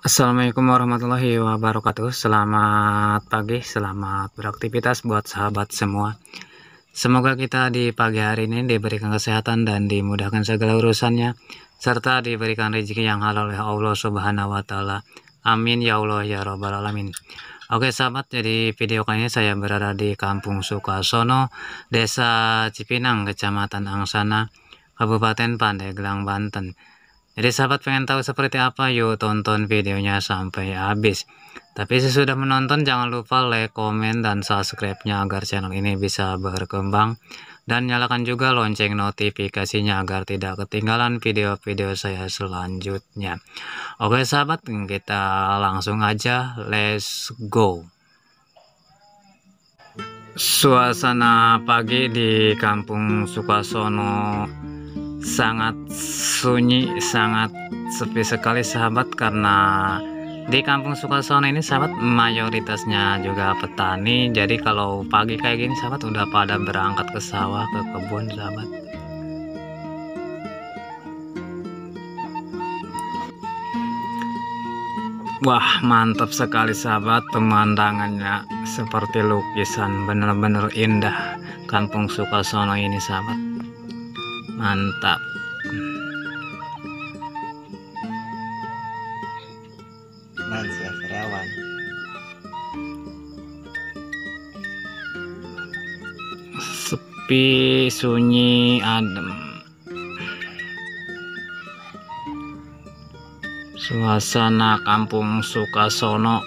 Assalamualaikum warahmatullahi wabarakatuh. Selamat pagi, selamat beraktivitas buat sahabat semua. Semoga kita di pagi hari ini diberikan kesehatan dan dimudahkan segala urusannya, serta diberikan rezeki yang halal oleh Allah Subhanahu wa Ta'ala. Amin ya Allah ya Rabbal Alamin. Oke sahabat, jadi video kali ini saya berada di Kampung Sukasono, Desa Cipinang, Kecamatan Angsana, Kabupaten Pandeglang, Banten. Jadi sahabat pengen tahu seperti apa, yuk tonton videonya sampai habis. Tapi sesudah menonton jangan lupa like, komen, dan subscribe-nya agar channel ini bisa berkembang. Dan nyalakan juga lonceng notifikasinya agar tidak ketinggalan video-video saya selanjutnya. Oke sahabat, kita langsung aja, let's go. Suasana pagi di Kampung Sukasono sangat sunyi, sangat sepi sekali sahabat, karena di Kampung Sukasono ini sahabat mayoritasnya juga petani. Jadi kalau pagi kayak gini sahabat udah pada berangkat ke sawah, ke kebun sahabat. Wah, mantap sekali sahabat, pemandangannya seperti lukisan, bener-bener indah Kampung Sukasono ini sahabat. Mantap. Nansia Serawan. Sepi, sunyi, adem. Suasana Kampung Sukasono.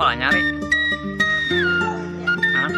apa lah nyari? Hah?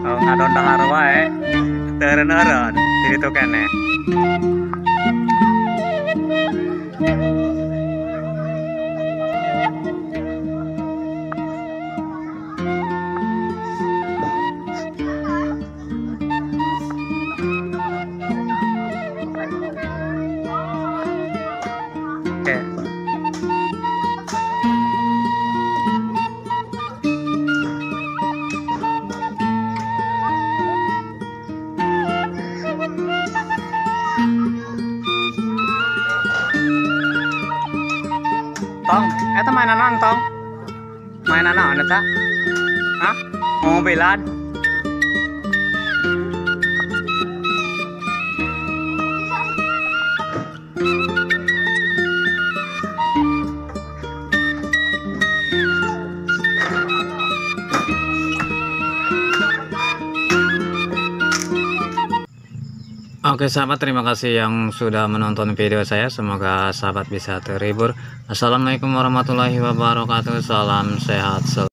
Oh, ngadon dahar wae teureun-eureun di ditu keneh. Oke. Tong, eta mainan naon tong? Mainan naon eta? Hah? Mobilan? Oke sahabat, terima kasih yang sudah menonton video saya. Semoga sahabat bisa terhibur. Assalamualaikum warahmatullahi wabarakatuh. Salam sehat selalu.